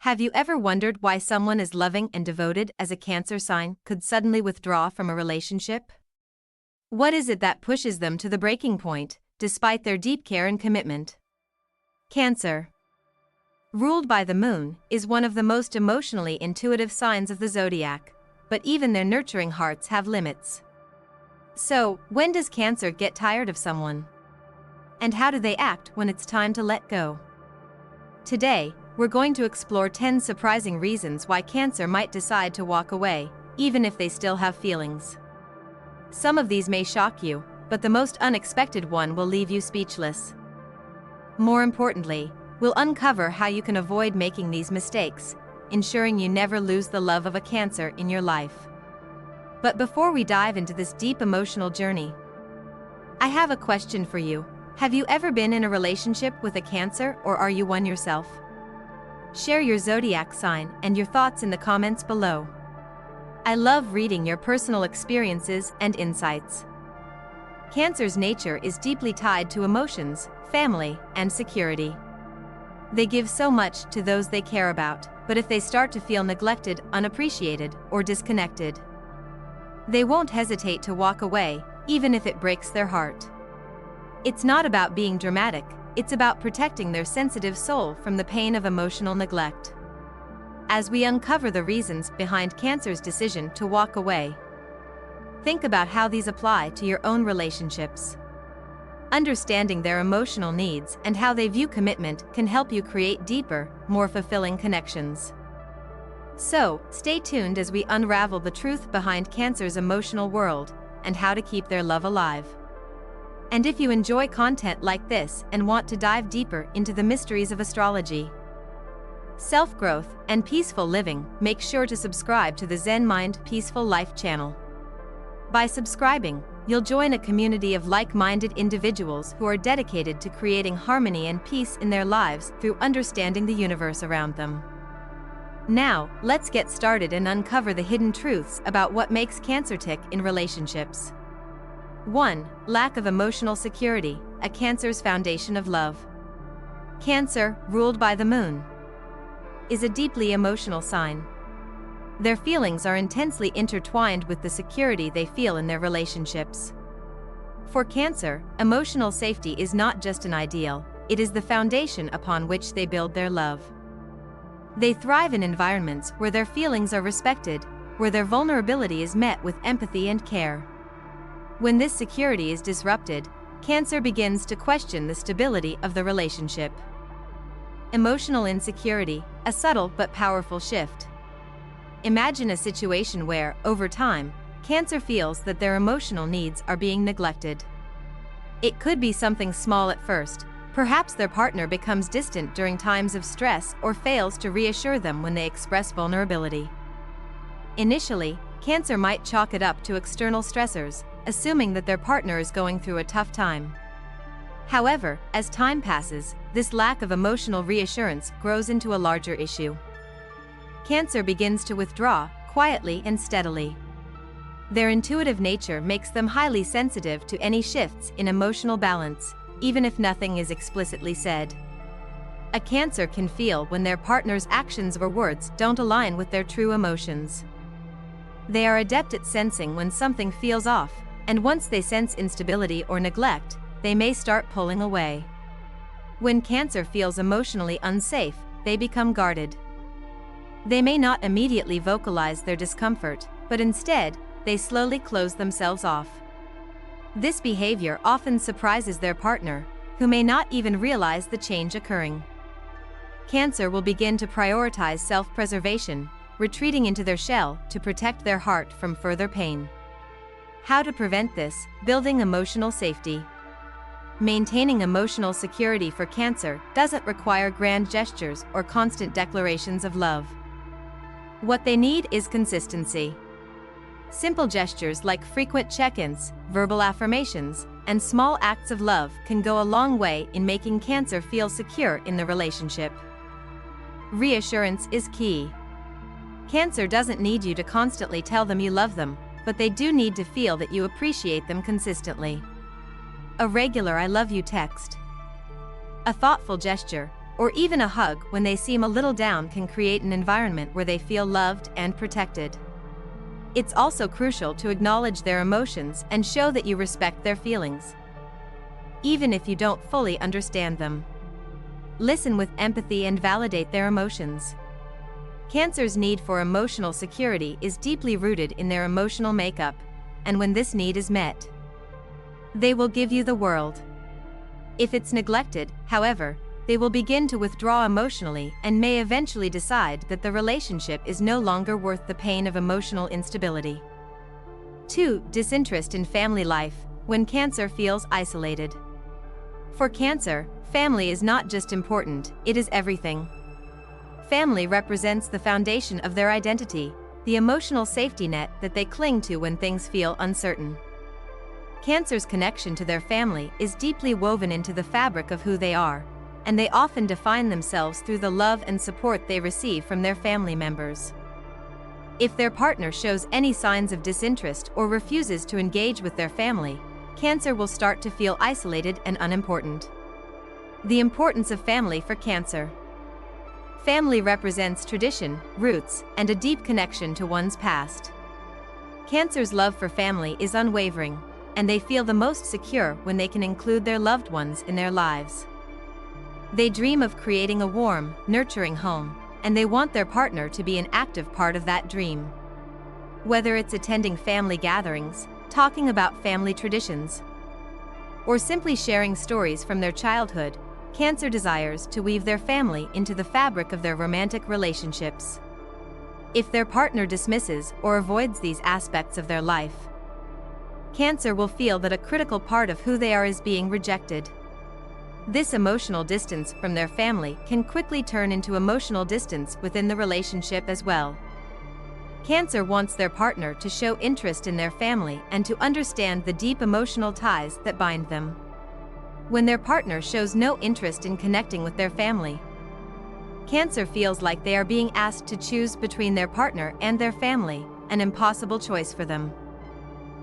Have you ever wondered why someone as loving and devoted as a Cancer sign could suddenly withdraw from a relationship? What is it that pushes them to the breaking point, despite their deep care and commitment? Cancer, ruled by the moon, is one of the most emotionally intuitive signs of the zodiac, but even their nurturing hearts have limits. So, when does Cancer get tired of someone? And how do they act when it's time to let go? Today, we're going to explore 10 surprising reasons why Cancer might decide to walk away, even if they still have feelings. Some of these may shock you, but the most unexpected one will leave you speechless. More importantly, we'll uncover how you can avoid making these mistakes, ensuring you never lose the love of a Cancer in your life. But before we dive into this deep emotional journey, I have a question for you. Have you ever been in a relationship with a Cancer, or are you one yourself? Share your zodiac sign and your thoughts in the comments below. I love reading your personal experiences and insights. Cancer's nature is deeply tied to emotions, family, and security. They give so much to those they care about, but if they start to feel neglected, unappreciated, or disconnected, they won't hesitate to walk away, even if it breaks their heart. It's not about being dramatic, it's about protecting their sensitive soul from the pain of emotional neglect. As we uncover the reasons behind Cancer's decision to walk away, think about how these apply to your own relationships. Understanding their emotional needs and how they view commitment can help you create deeper, more fulfilling connections. So, stay tuned as we unravel the truth behind Cancer's emotional world and how to keep their love alive. And if you enjoy content like this and want to dive deeper into the mysteries of astrology, self-growth, and peaceful living, make sure to subscribe to the Zen Mind Peaceful Life channel. By subscribing, you'll join a community of like-minded individuals who are dedicated to creating harmony and peace in their lives through understanding the universe around them. Now, let's get started and uncover the hidden truths about what makes Cancer tick in relationships. 1. Lack of emotional security, a Cancer's foundation of love. Cancer, ruled by the moon, is a deeply emotional sign. Their feelings are intensely intertwined with the security they feel in their relationships. For Cancer, emotional safety is not just an ideal, it is the foundation upon which they build their love. They thrive in environments where their feelings are respected, where their vulnerability is met with empathy and care. When this security is disrupted, Cancer begins to question the stability of the relationship. Emotional insecurity, a subtle but powerful shift. Imagine a situation where, over time, Cancer feels that their emotional needs are being neglected. It could be something small at first. Perhaps their partner becomes distant during times of stress or fails to reassure them when they express vulnerability. Initially, Cancer might chalk it up to external stressors, assuming that their partner is going through a tough time. However, as time passes, this lack of emotional reassurance grows into a larger issue. Cancer begins to withdraw, quietly and steadily. Their intuitive nature makes them highly sensitive to any shifts in emotional balance, even if nothing is explicitly said. A Cancer can feel when their partner's actions or words don't align with their true emotions. They are adept at sensing when something feels off, and once they sense instability or neglect, they may start pulling away. When Cancer feels emotionally unsafe, they become guarded. They may not immediately vocalize their discomfort, but instead, they slowly close themselves off. This behavior often surprises their partner, who may not even realize the change occurring. Cancer will begin to prioritize self-preservation, retreating into their shell to protect their heart from further pain. How to prevent this? Building emotional safety. Maintaining emotional security for Cancer doesn't require grand gestures or constant declarations of love. What they need is consistency. Simple gestures like frequent check-ins, verbal affirmations, and small acts of love can go a long way in making Cancer feel secure in the relationship. Reassurance is key. Cancer doesn't need you to constantly tell them you love them, but they do need to feel that you appreciate them consistently. A regular "I love you" text, a thoughtful gesture, or even a hug when they seem a little down can create an environment where they feel loved and protected. It's also crucial to acknowledge their emotions and show that you respect their feelings, even if you don't fully understand them. Listen with empathy and validate their emotions. Cancer's need for emotional security is deeply rooted in their emotional makeup, and when this need is met, they will give you the world. If it's neglected, however, they will begin to withdraw emotionally and may eventually decide that the relationship is no longer worth the pain of emotional instability. 2. Disinterest in family life when Cancer feels isolated. For Cancer, family is not just important, it is everything. Family represents the foundation of their identity, the emotional safety net that they cling to when things feel uncertain. Cancer's connection to their family is deeply woven into the fabric of who they are, and they often define themselves through the love and support they receive from their family members. If their partner shows any signs of disinterest or refuses to engage with their family, Cancer will start to feel isolated and unimportant. The importance of family for Cancer. Family represents tradition, roots, and a deep connection to one's past. Cancer's love for family is unwavering, and they feel the most secure when they can include their loved ones in their lives. They dream of creating a warm, nurturing home, and they want their partner to be an active part of that dream. Whether it's attending family gatherings, talking about family traditions, or simply sharing stories from their childhood, Cancer desires to weave their family into the fabric of their romantic relationships. If their partner dismisses or avoids these aspects of their life, Cancer will feel that a critical part of who they are is being rejected. This emotional distance from their family can quickly turn into emotional distance within the relationship as well. Cancer wants their partner to show interest in their family and to understand the deep emotional ties that bind them. When their partner shows no interest in connecting with their family, Cancer feels like they are being asked to choose between their partner and their family, an impossible choice for them.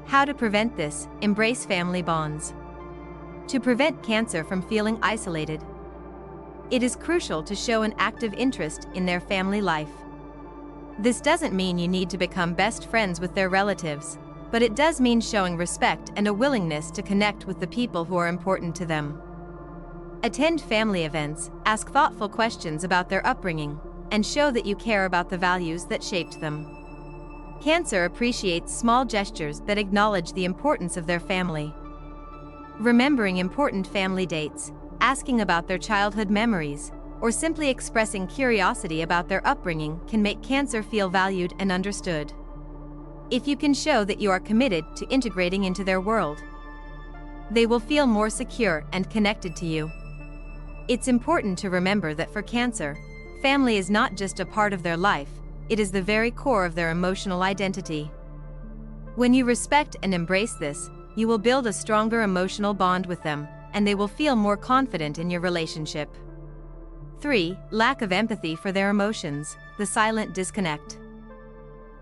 How to prevent this? Embrace family bonds. To prevent Cancer from feeling isolated, it is crucial to show an active interest in their family life. This doesn't mean you need to become best friends with their relatives, but it does mean showing respect and a willingness to connect with the people who are important to them. Attend family events, ask thoughtful questions about their upbringing, and show that you care about the values that shaped them. Cancer appreciates small gestures that acknowledge the importance of their family. Remembering important family dates, asking about their childhood memories, or simply expressing curiosity about their upbringing can make Cancer feel valued and understood. If you can show that you are committed to integrating into their world, they will feel more secure and connected to you. It's important to remember that for Cancer, family is not just a part of their life, it is the very core of their emotional identity. When you respect and embrace this, you will build a stronger emotional bond with them, and they will feel more confident in your relationship. 3. Lack of empathy for their emotions, the silent disconnect.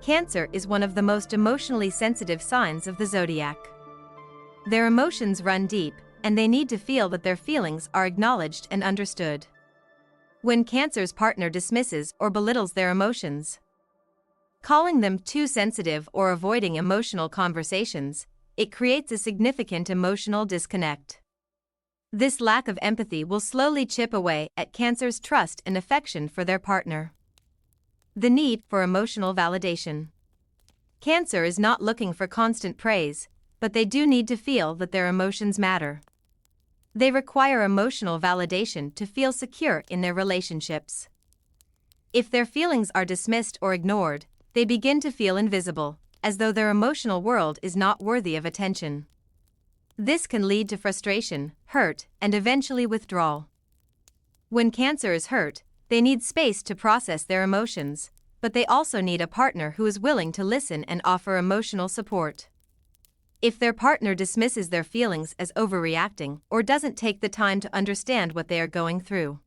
Cancer is one of the most emotionally sensitive signs of the zodiac. Their emotions run deep, and they need to feel that their feelings are acknowledged and understood. When Cancer's partner dismisses or belittles their emotions, calling them too sensitive or avoiding emotional conversations, it creates a significant emotional disconnect. This lack of empathy will slowly chip away at Cancer's trust and affection for their partner. The need for emotional validation. Cancer is not looking for constant praise, but they do need to feel that their emotions matter. They require emotional validation to feel secure in their relationships. If their feelings are dismissed or ignored, they begin to feel invisible, as though their emotional world is not worthy of attention. This can lead to frustration, hurt, and eventually withdrawal. When Cancer is hurt, they need space to process their emotions, but they also need a partner who is willing to listen and offer emotional support. If their partner dismisses their feelings as overreacting or doesn't take the time to understand what they are going through,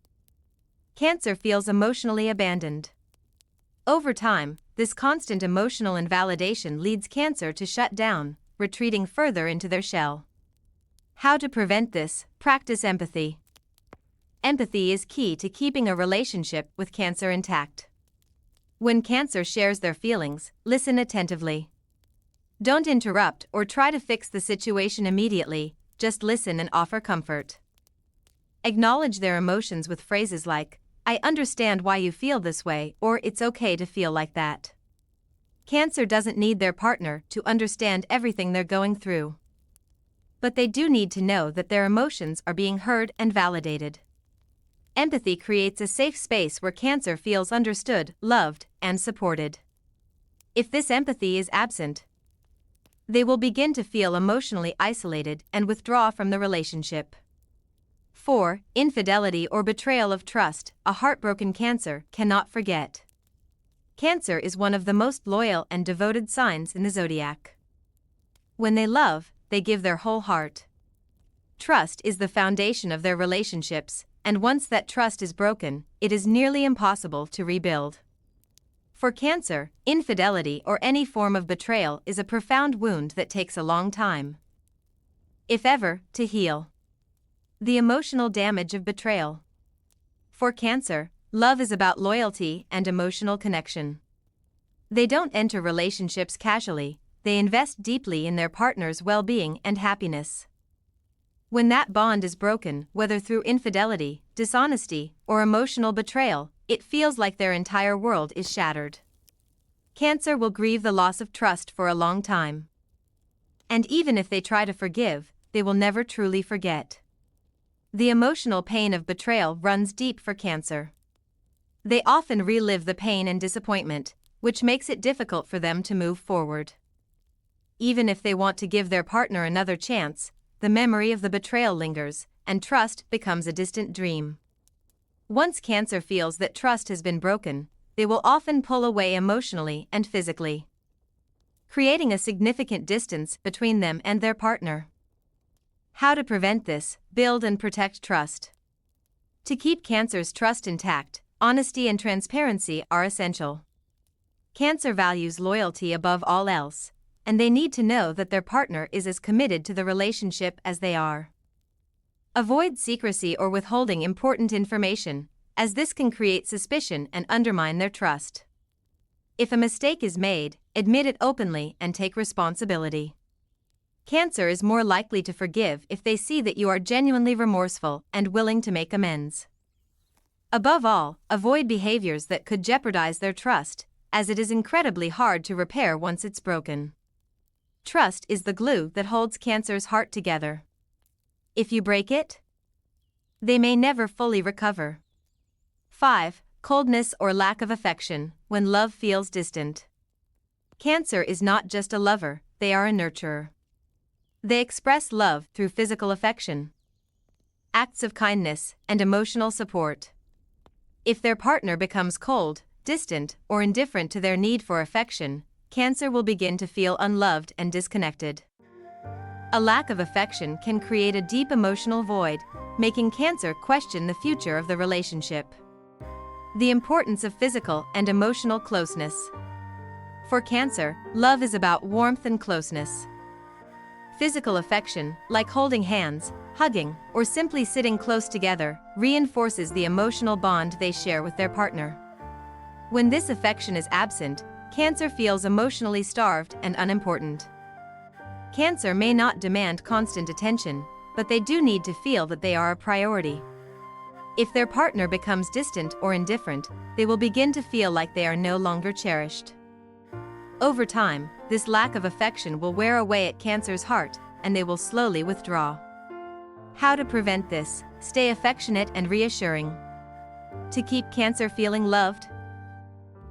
Cancer feels emotionally abandoned. Over time, this constant emotional invalidation leads Cancer to shut down, retreating further into their shell. How to prevent this? Practice empathy. Empathy is key to keeping a relationship with Cancer intact. When Cancer shares their feelings, listen attentively. Don't interrupt or try to fix the situation immediately, just listen and offer comfort. Acknowledge their emotions with phrases like, "I understand why you feel this way," or "It's okay to feel like that." Cancer doesn't need their partner to understand everything they're going through. But they do need to know that their emotions are being heard and validated. Empathy creates a safe space where Cancer feels understood, loved, and supported. If this empathy is absent, they will begin to feel emotionally isolated and withdraw from the relationship. 4. Infidelity or betrayal of trust. A heartbroken Cancer cannot forget. Cancer is one of the most loyal and devoted signs in the zodiac. When they love, they give their whole heart. Trust is the foundation of their relationships, and once that trust is broken, it is nearly impossible to rebuild. For Cancer, infidelity or any form of betrayal is a profound wound that takes a long time, if ever, to heal. The emotional damage of betrayal. For Cancer, love is about loyalty and emotional connection. They don't enter relationships casually, they invest deeply in their partner's well-being and happiness. When that bond is broken, whether through infidelity, dishonesty, or emotional betrayal, it feels like their entire world is shattered. Cancer will grieve the loss of trust for a long time. And even if they try to forgive, they will never truly forget. The emotional pain of betrayal runs deep for Cancer. They often relive the pain and disappointment, which makes it difficult for them to move forward. Even if they want to give their partner another chance, the memory of the betrayal lingers, and trust becomes a distant dream. Once Cancer feels that trust has been broken, they will often pull away emotionally and physically, creating a significant distance between them and their partner. How to prevent this? Build and protect trust. To keep Cancer's trust intact, honesty and transparency are essential. Cancer values loyalty above all else, and they need to know that their partner is as committed to the relationship as they are. Avoid secrecy or withholding important information, as this can create suspicion and undermine their trust. If a mistake is made, admit it openly and take responsibility. Cancer is more likely to forgive if they see that you are genuinely remorseful and willing to make amends. Above all, avoid behaviors that could jeopardize their trust, as it is incredibly hard to repair once it's broken. Trust is the glue that holds Cancer's heart together. If you break it, they may never fully recover. 5. Coldness or lack of affection. When love feels distant. Cancer is not just a lover, they are a nurturer. They express love through physical affection, acts of kindness, and emotional support. If their partner becomes cold, distant, or indifferent to their need for affection, Cancer will begin to feel unloved and disconnected. A lack of affection can create a deep emotional void, making Cancer question the future of the relationship. The importance of physical and emotional closeness. For Cancer, love is about warmth and closeness. Physical affection, like holding hands, hugging, or simply sitting close together, reinforces the emotional bond they share with their partner. When this affection is absent, Cancer feels emotionally starved and unimportant. Cancer may not demand constant attention, but they do need to feel that they are a priority. If their partner becomes distant or indifferent, they will begin to feel like they are no longer cherished. Over time, this lack of affection will wear away at Cancer's heart, and they will slowly withdraw. How to prevent this? Stay affectionate and reassuring. To keep Cancer feeling loved,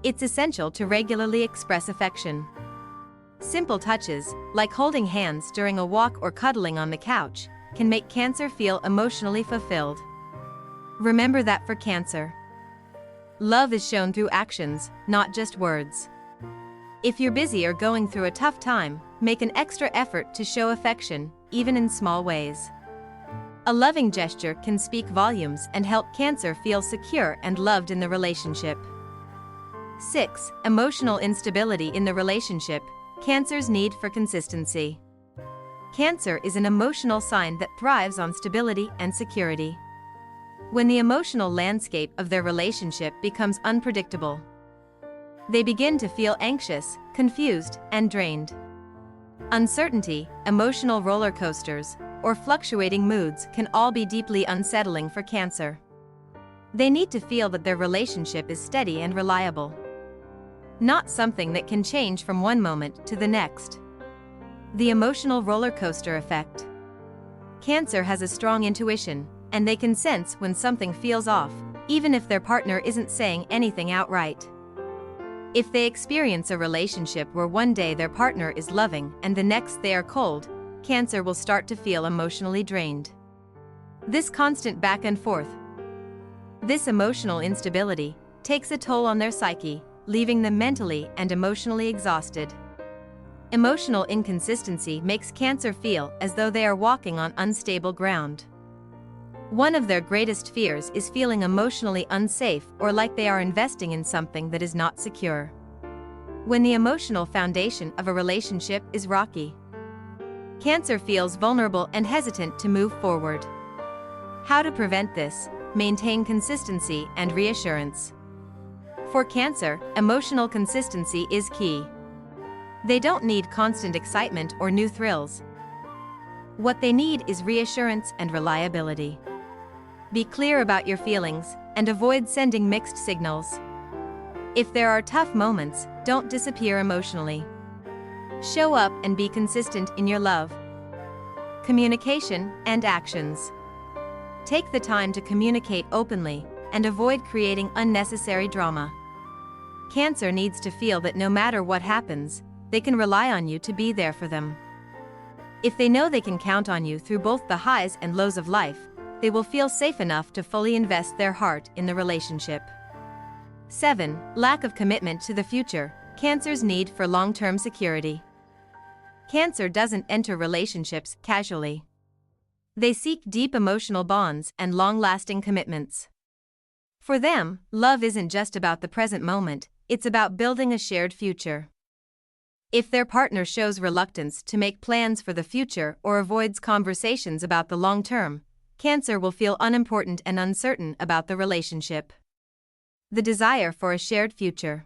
it's essential to regularly express affection. Simple touches, like holding hands during a walk or cuddling on the couch, can make Cancer feel emotionally fulfilled. Remember that for Cancer, love is shown through actions, not just words. If you're busy or going through a tough time, make an extra effort to show affection, even in small ways. A loving gesture can speak volumes and help Cancer feel secure and loved in the relationship. 6. Emotional instability in the relationship. Cancer's need for consistency. Cancer is an emotional sign that thrives on stability and security. When the emotional landscape of their relationship becomes unpredictable, they begin to feel anxious, confused, and drained. Uncertainty, emotional roller coasters, or fluctuating moods can all be deeply unsettling for Cancer. They need to feel that their relationship is steady and reliable, not something that can change from one moment to the next. The emotional roller coaster effect. Cancer has a strong intuition, and they can sense when something feels off, even if their partner isn't saying anything outright. If they experience a relationship where one day their partner is loving and the next they are cold, Cancer will start to feel emotionally drained. This constant back and forth, this emotional instability, takes a toll on their psyche, leaving them mentally and emotionally exhausted. Emotional inconsistency makes Cancer feel as though they are walking on unstable ground. One of their greatest fears is feeling emotionally unsafe or like they are investing in something that is not secure. When the emotional foundation of a relationship is rocky, Cancer feels vulnerable and hesitant to move forward. How to prevent this? Maintain consistency and reassurance. For Cancer, emotional consistency is key. They don't need constant excitement or new thrills. What they need is reassurance and reliability. Be clear about your feelings and avoid sending mixed signals. If there are tough moments, don't disappear emotionally. Show up and be consistent in your love, communication, and actions. Take the time to communicate openly and avoid creating unnecessary drama. Cancer needs to feel that no matter what happens, they can rely on you to be there for them. If they know they can count on you through both the highs and lows of life, they will feel safe enough to fully invest their heart in the relationship. 7. Lack of commitment to the future. Cancer's need for long-term security. Cancer doesn't enter relationships casually. They seek deep emotional bonds and long-lasting commitments. For them, love isn't just about the present moment, it's about building a shared future. If their partner shows reluctance to make plans for the future or avoids conversations about the long term, Cancer will feel unimportant and uncertain about the relationship. The desire for a shared future.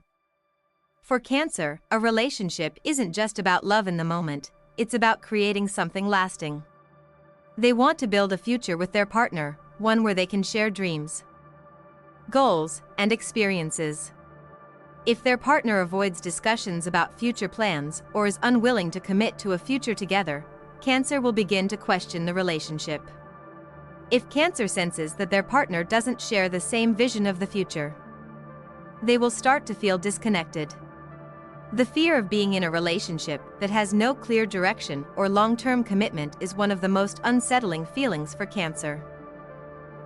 For Cancer, a relationship isn't just about love in the moment, it's about creating something lasting. They want to build a future with their partner, one where they can share dreams, goals, and experiences. If their partner avoids discussions about future plans or is unwilling to commit to a future together, Cancer will begin to question the relationship. If Cancer senses that their partner doesn't share the same vision of the future, they will start to feel disconnected. The fear of being in a relationship that has no clear direction or long-term commitment is one of the most unsettling feelings for Cancer.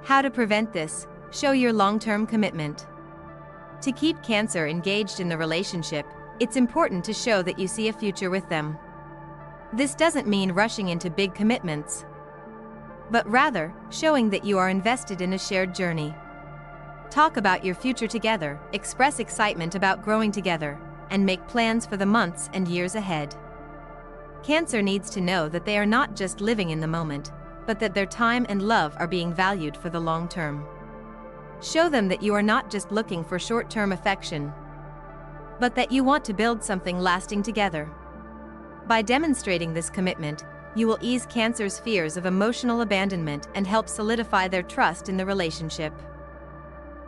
How to prevent this? Show your long-term commitment. To keep Cancer engaged in the relationship, it's important to show that you see a future with them. This doesn't mean rushing into big commitments, but rather, showing that you are invested in a shared journey. Talk about your future together, express excitement about growing together, and make plans for the months and years ahead. Cancer needs to know that they are not just living in the moment, but that their time and love are being valued for the long term. Show them that you are not just looking for short-term affection, but that you want to build something lasting together. By demonstrating this commitment, you will ease Cancer's fears of emotional abandonment and help solidify their trust in the relationship.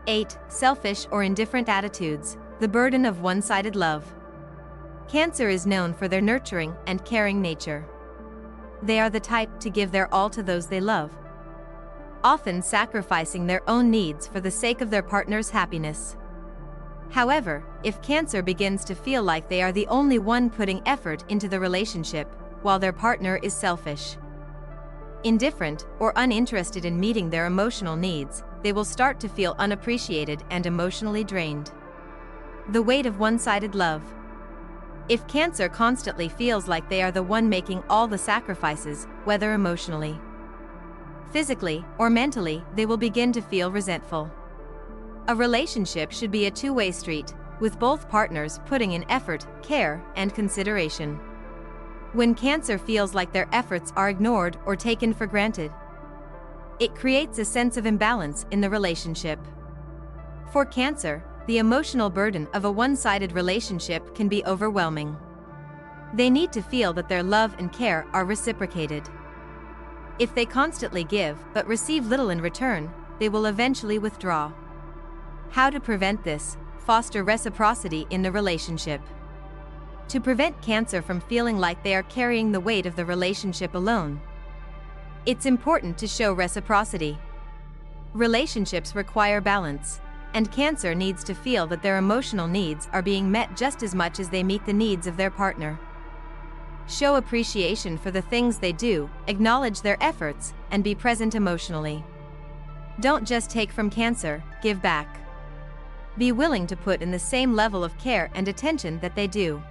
8. Selfish or indifferent attitudes. The burden of one-sided love. Cancer is known for their nurturing and caring nature. They are the type to give their all to those they love, often sacrificing their own needs for the sake of their partner's happiness. However, if Cancer begins to feel like they are the only one putting effort into the relationship, while their partner is selfish, indifferent, or uninterested in meeting their emotional needs, they will start to feel unappreciated and emotionally drained. The weight of one-sided love. If Cancer constantly feels like they are the one making all the sacrifices, whether emotionally, physically, or mentally, they will begin to feel resentful. A relationship should be a two-way street, with both partners putting in effort, care, and consideration. When Cancer feels like their efforts are ignored or taken for granted, It creates a sense of imbalance in the relationship. For Cancer, the emotional burden of a one-sided relationship can be overwhelming. They need to feel that their love and care are reciprocated. If they constantly give but receive little in return, they will eventually withdraw. How to prevent this? Foster reciprocity in the relationship. To prevent Cancer from feeling like they are carrying the weight of the relationship alone, it's important to show reciprocity. Relationships require balance, and Cancer needs to feel that their emotional needs are being met just as much as they meet the needs of their partner. Show appreciation for the things they do, acknowledge their efforts, and be present emotionally. Don't just take from Cancer, give back. Be willing to put in the same level of care and attention that they do.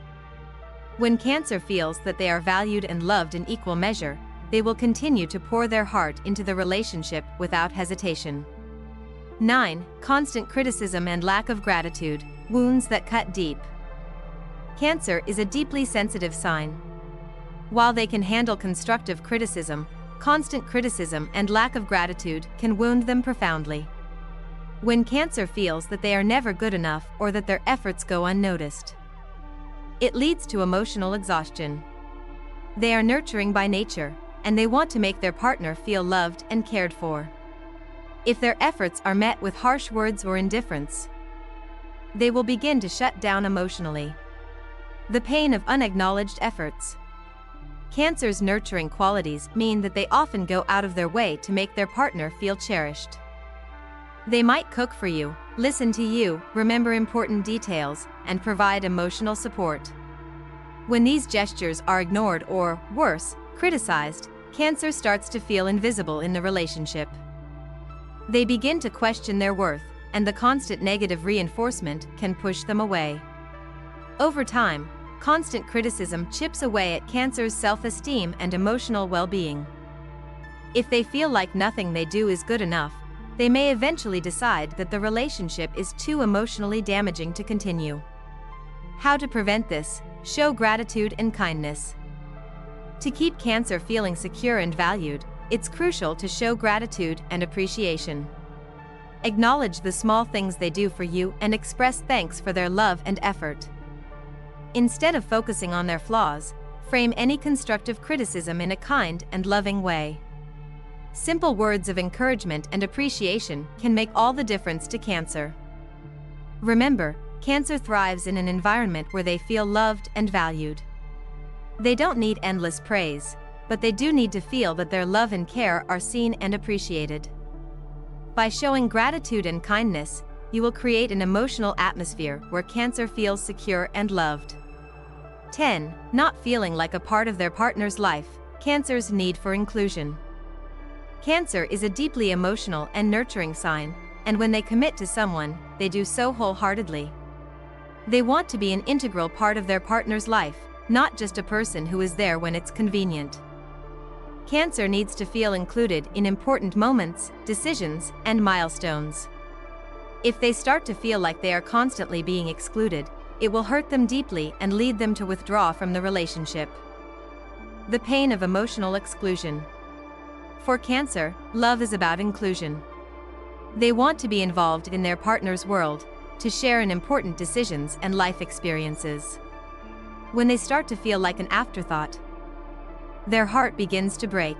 When Cancer feels that they are valued and loved in equal measure, they will continue to pour their heart into the relationship without hesitation. 9. Constant criticism and lack of gratitude, wounds that cut deep. Cancer is a deeply sensitive sign. While they can handle constructive criticism, constant criticism and lack of gratitude can wound them profoundly. When Cancer feels that they are never good enough or that their efforts go unnoticed, it leads to emotional exhaustion. They are nurturing by nature, and they want to make their partner feel loved and cared for. If their efforts are met with harsh words or indifference, they will begin to shut down emotionally. The pain of unacknowledged efforts. Cancer's nurturing qualities mean that they often go out of their way to make their partner feel cherished. They might cook for you, listen to you, remember important details, and provide emotional support. When these gestures are ignored or, worse, criticized, Cancer starts to feel invisible in the relationship. They begin to question their worth, and the constant negative reinforcement can push them away. Over time, constant criticism chips away at Cancer's self-esteem and emotional well-being. If they feel like nothing they do is good enough, they may eventually decide that the relationship is too emotionally damaging to continue. How to prevent this? Show gratitude and kindness. To keep Cancer feeling secure and valued, it's crucial to show gratitude and appreciation. Acknowledge the small things they do for you and express thanks for their love and effort. Instead of focusing on their flaws, frame any constructive criticism in a kind and loving way. Simple words of encouragement and appreciation can make all the difference to Cancer. Remember, Cancer thrives in an environment where they feel loved and valued. They don't need endless praise, but they do need to feel that their love and care are seen and appreciated. By showing gratitude and kindness, you will create an emotional atmosphere where Cancer feels secure and loved. 10. Not feeling like a part of their partner's life. Cancer's need for inclusion. Cancer is a deeply emotional and nurturing sign, and when they commit to someone, they do so wholeheartedly. They want to be an integral part of their partner's life, not just a person who is there when it's convenient. Cancer needs to feel included in important moments, decisions, and milestones. If they start to feel like they are constantly being excluded, it will hurt them deeply and lead them to withdraw from the relationship. The pain of emotional exclusion. For Cancer, love is about inclusion. They want to be involved in their partner's world, to share in important decisions and life experiences. When they start to feel like an afterthought, their heart begins to break.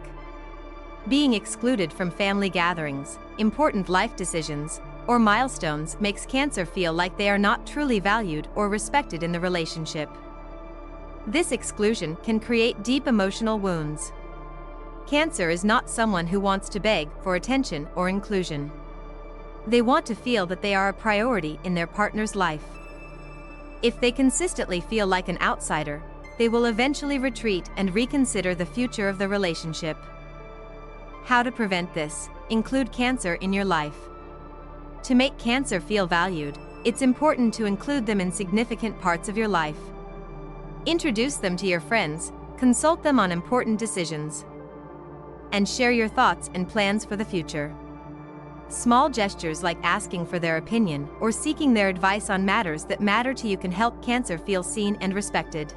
Being excluded from family gatherings, important life decisions, or milestones makes Cancer feel like they are not truly valued or respected in the relationship. This exclusion can create deep emotional wounds. Cancer is not someone who wants to beg for attention or inclusion. They want to feel that they are a priority in their partner's life. If they consistently feel like an outsider, they will eventually retreat and reconsider the future of the relationship. How to prevent this? Include Cancer in your life. To make Cancer feel valued, it's important to include them in significant parts of your life. Introduce them to your friends, consult them on important decisions, and share your thoughts and plans for the future. Small gestures like asking for their opinion or seeking their advice on matters that matter to you can help Cancer feel seen and respected.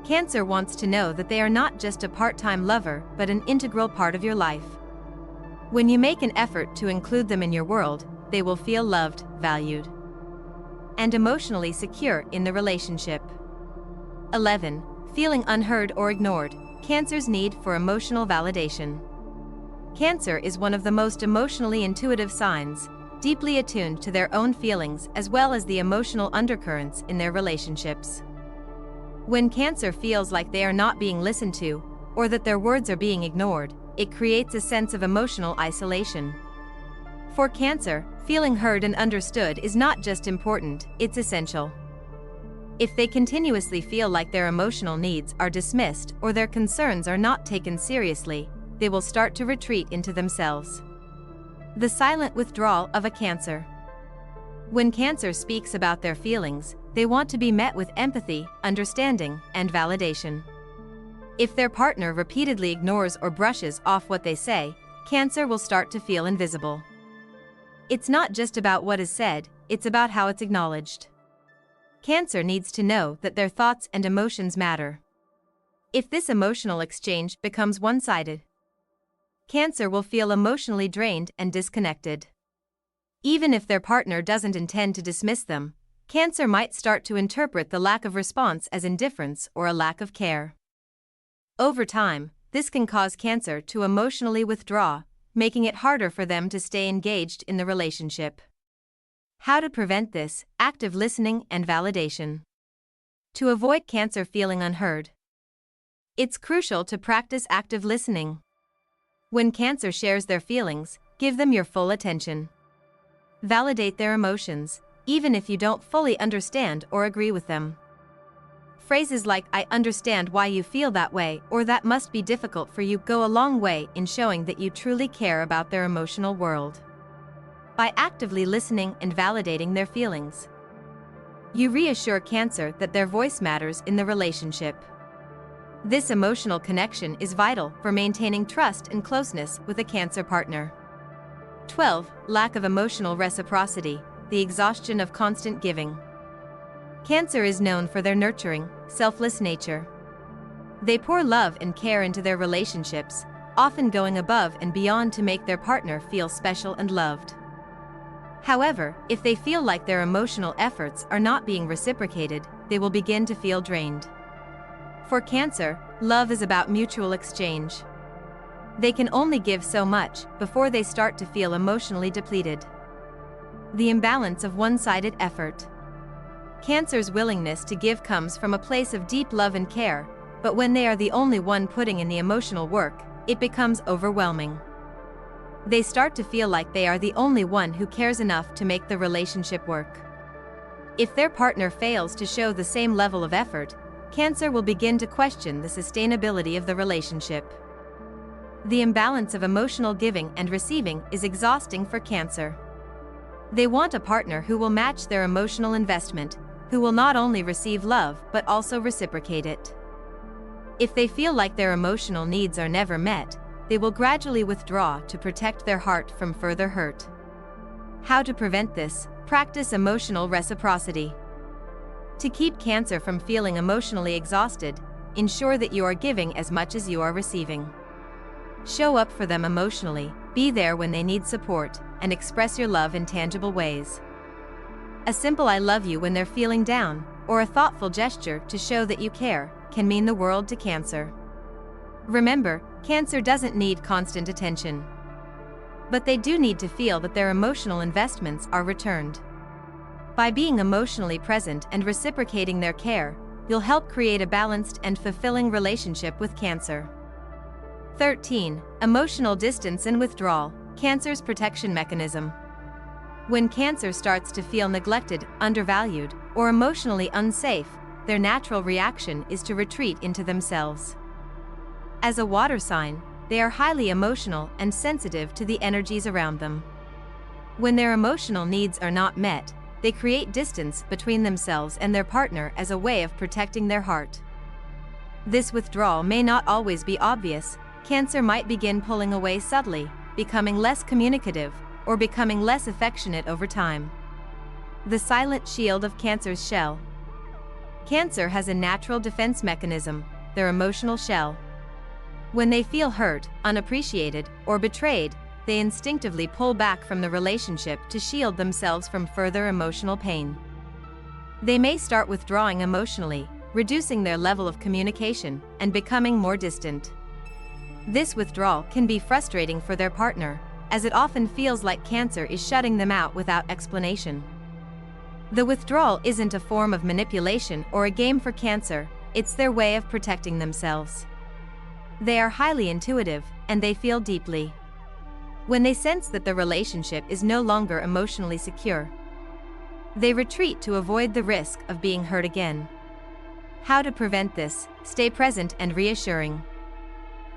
Cancer wants to know that they are not just a part-time lover but an integral part of your life. When you make an effort to include them in your world, they will feel loved, valued, and emotionally secure in the relationship. 11. Feeling unheard or ignored. Cancer's need for emotional validation. Cancer is one of the most emotionally intuitive signs, deeply attuned to their own feelings as well as the emotional undercurrents in their relationships. When Cancer feels like they are not being listened to, or that their words are being ignored, it creates a sense of emotional isolation. For Cancer, feeling heard and understood is not just important, it's essential. If they continuously feel like their emotional needs are dismissed or their concerns are not taken seriously, they will start to retreat into themselves. The silent withdrawal of a Cancer. When Cancer speaks about their feelings, they want to be met with empathy, understanding, and validation. If their partner repeatedly ignores or brushes off what they say, Cancer will start to feel invisible. It's not just about what is said, it's about how it's acknowledged. Cancer needs to know that their thoughts and emotions matter. If this emotional exchange becomes one-sided, Cancer will feel emotionally drained and disconnected. Even if their partner doesn't intend to dismiss them, Cancer might start to interpret the lack of response as indifference or a lack of care. Over time, this can cause Cancer to emotionally withdraw, making it harder for them to stay engaged in the relationship. How to prevent this? Active listening and validation. To avoid Cancer feeling unheard, it's crucial to practice active listening. When Cancer shares their feelings, give them your full attention. Validate their emotions, even if you don't fully understand or agree with them. Phrases like "I understand why you feel that way" or "that must be difficult for you" go a long way in showing that you truly care about their emotional world. By actively listening and validating their feelings, you reassure Cancer that their voice matters in the relationship. This emotional connection is vital for maintaining trust and closeness with a Cancer partner. 12. Lack of emotional reciprocity. The exhaustion of constant giving. Cancer is known for their nurturing, selfless nature. They pour love and care into their relationships, often going above and beyond to make their partner feel special and loved. However, if they feel like their emotional efforts are not being reciprocated, they will begin to feel drained. For Cancer, love is about mutual exchange. They can only give so much before they start to feel emotionally depleted. The imbalance of one-sided effort. Cancer's willingness to give comes from a place of deep love and care, but when they are the only one putting in the emotional work, it becomes overwhelming. They start to feel like they are the only one who cares enough to make the relationship work. If their partner fails to show the same level of effort, Cancer will begin to question the sustainability of the relationship. The imbalance of emotional giving and receiving is exhausting for Cancer. They want a partner who will match their emotional investment, who will not only receive love but also reciprocate it. If they feel like their emotional needs are never met, they will gradually withdraw to protect their heart from further hurt. How to prevent this? Practice emotional reciprocity. To keep Cancer from feeling emotionally exhausted, ensure that you are giving as much as you are receiving. Show up for them emotionally, be there when they need support, and express your love in tangible ways. A simple "I love you" when they're feeling down, or a thoughtful gesture to show that you care, can mean the world to Cancer. Remember, Cancer doesn't need constant attention. But they do need to feel that their emotional investments are returned. By being emotionally present and reciprocating their care, you'll help create a balanced and fulfilling relationship with Cancer. 13. Emotional distance and withdrawal. Cancer's protection mechanism. When Cancer starts to feel neglected, undervalued, or emotionally unsafe, their natural reaction is to retreat into themselves. As a water sign, they are highly emotional and sensitive to the energies around them. When their emotional needs are not met, they create distance between themselves and their partner as a way of protecting their heart. This withdrawal may not always be obvious. Cancer might begin pulling away subtly, becoming less communicative, or becoming less affectionate over time. The silent shield of Cancer's shell. Cancer has a natural defense mechanism, their emotional shell. When they feel hurt, unappreciated, or betrayed, they instinctively pull back from the relationship to shield themselves from further emotional pain. They may start withdrawing emotionally, reducing their level of communication, and becoming more distant. This withdrawal can be frustrating for their partner, as it often feels like Cancer is shutting them out without explanation. The withdrawal isn't a form of manipulation or a game for Cancer, it's their way of protecting themselves. They are highly intuitive, and they feel deeply. When they sense that the relationship is no longer emotionally secure, they retreat to avoid the risk of being hurt again. How to prevent this? Stay present and reassuring.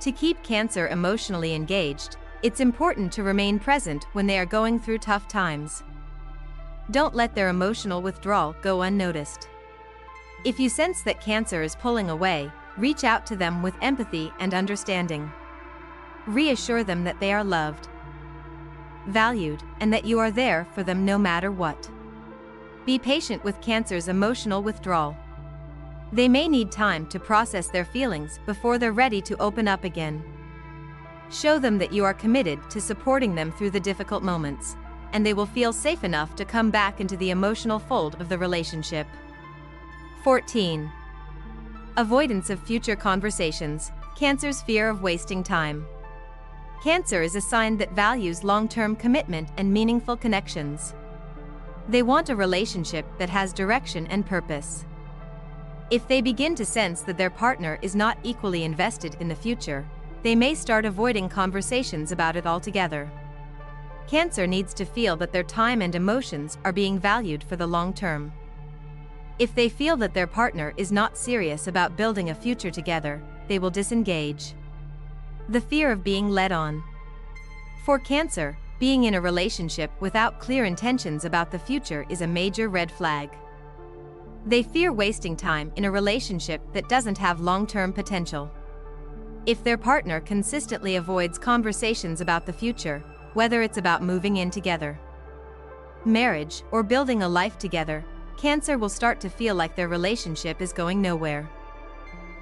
To keep Cancer emotionally engaged, it's important to remain present when they are going through tough times. Don't let their emotional withdrawal go unnoticed. If you sense that Cancer is pulling away, reach out to them with empathy and understanding. Reassure them that they are loved, valued, and that you are there for them no matter what. Be patient with Cancer's emotional withdrawal. They may need time to process their feelings before they're ready to open up again. Show them that you are committed to supporting them through the difficult moments, and they will feel safe enough to come back into the emotional fold of the relationship. 14. Avoidance of future conversations. Cancer's fear of wasting time. Cancer is a sign that values long-term commitment and meaningful connections. They want a relationship that has direction and purpose. If they begin to sense that their partner is not equally invested in the future, they may start avoiding conversations about it altogether. Cancer needs to feel that their time and emotions are being valued for the long term. If they feel that their partner is not serious about building a future together, they will disengage. The fear of being led on. For Cancer, being in a relationship without clear intentions about the future is a major red flag. They fear wasting time in a relationship that doesn't have long-term potential. If their partner consistently avoids conversations about the future, whether it's about moving in together, marriage, or building a life together, Cancer will start to feel like their relationship is going nowhere.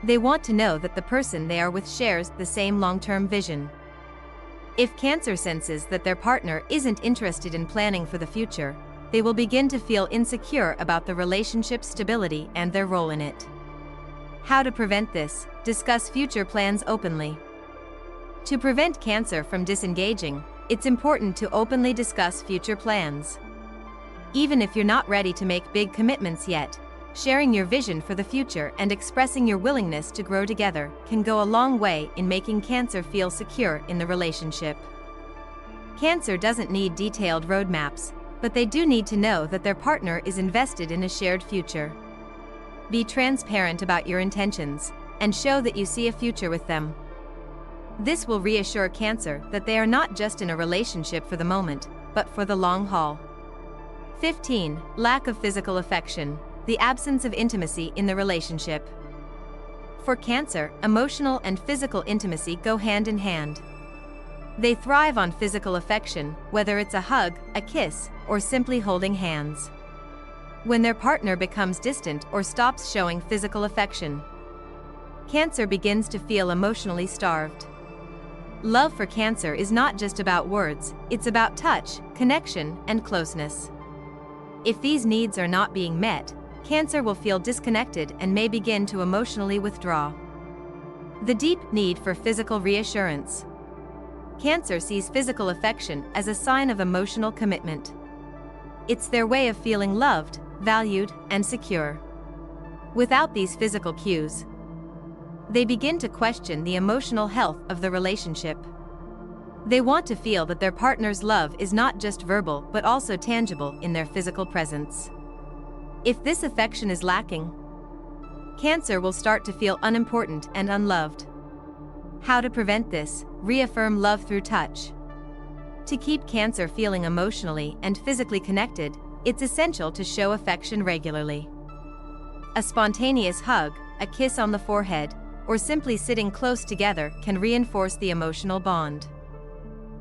They want to know that the person they are with shares the same long-term vision. If Cancer senses that their partner isn't interested in planning for the future, they will begin to feel insecure about the relationship's stability and their role in it. How to prevent this? Discuss future plans openly. To prevent Cancer from disengaging, it's important to openly discuss future plans. Even if you're not ready to make big commitments yet, sharing your vision for the future and expressing your willingness to grow together can go a long way in making Cancer feel secure in the relationship. Cancer doesn't need detailed roadmaps, but they do need to know that their partner is invested in a shared future. Be transparent about your intentions, and show that you see a future with them. This will reassure Cancer that they are not just in a relationship for the moment, but for the long haul. 15. Lack of physical affection. The absence of intimacy in the relationship. For Cancer, emotional and physical intimacy go hand in hand. They thrive on physical affection, whether it's a hug, a kiss, or simply holding hands. When their partner becomes distant or stops showing physical affection, Cancer begins to feel emotionally starved. Love for Cancer is not just about words, it's about touch, connection, and closeness. If these needs are not being met, Cancer will feel disconnected and may begin to emotionally withdraw. The deep need for physical reassurance. Cancer sees physical affection as a sign of emotional commitment. It's their way of feeling loved, valued, and secure. Without these physical cues, they begin to question the emotional health of the relationship. They want to feel that their partner's love is not just verbal but also tangible in their physical presence. If this affection is lacking, Cancer will start to feel unimportant and unloved. How to prevent this? Reaffirm love through touch. To keep Cancer feeling emotionally and physically connected, it's essential to show affection regularly. A spontaneous hug, a kiss on the forehead, or simply sitting close together can reinforce the emotional bond.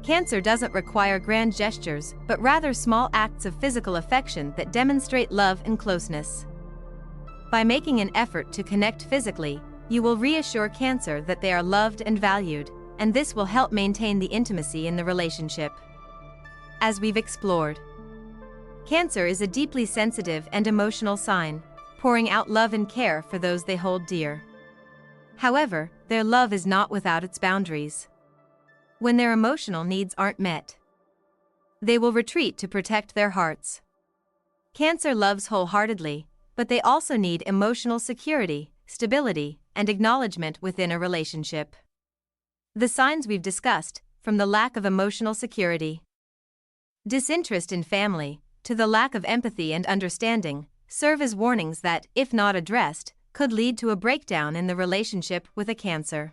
Cancer doesn't require grand gestures, but rather small acts of physical affection that demonstrate love and closeness. By making an effort to connect physically, you will reassure Cancer that they are loved and valued, and this will help maintain the intimacy in the relationship. As we've explored, Cancer is a deeply sensitive and emotional sign, pouring out love and care for those they hold dear. However, their love is not without its boundaries. When their emotional needs aren't met, they will retreat to protect their hearts. Cancer loves wholeheartedly, but they also need emotional security, stability, and acknowledgement within a relationship. The signs we've discussed, from the lack of emotional security, disinterest in family, to the lack of empathy and understanding, serve as warnings that, if not addressed, could lead to a breakdown in the relationship with a Cancer.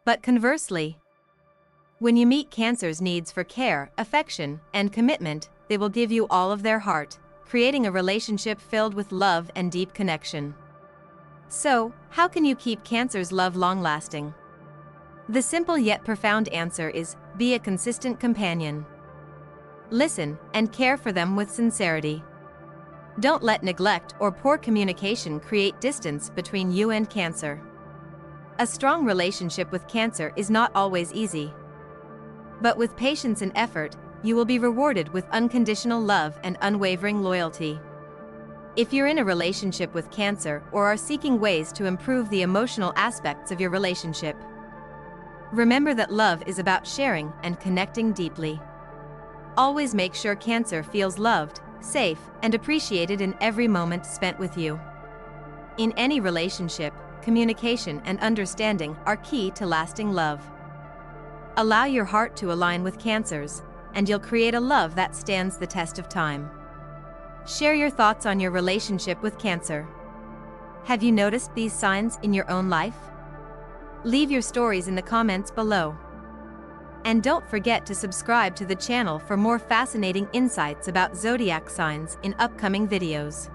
But conversely, when you meet Cancer's needs for care, affection, and commitment, they will give you all of their heart, creating a relationship filled with love and deep connection. So, how can you keep Cancer's love long-lasting? The simple yet profound answer is, be a consistent companion. Listen and care for them with sincerity. Don't let neglect or poor communication create distance between you and Cancer. A strong relationship with Cancer is not always easy. But with patience and effort, you will be rewarded with unconditional love and unwavering loyalty. If you're in a relationship with Cancer or are seeking ways to improve the emotional aspects of your relationship, remember that love is about sharing and connecting deeply. Always make sure Cancer feels loved, safe, and appreciated in every moment spent with you. In any relationship, communication and understanding are key to lasting love. Allow your heart to align with Cancer's, and you'll create a love that stands the test of time. Share your thoughts on your relationship with Cancer. Have you noticed these signs in your own life? Leave your stories in the comments below. And don't forget to subscribe to the channel for more fascinating insights about zodiac signs in upcoming videos.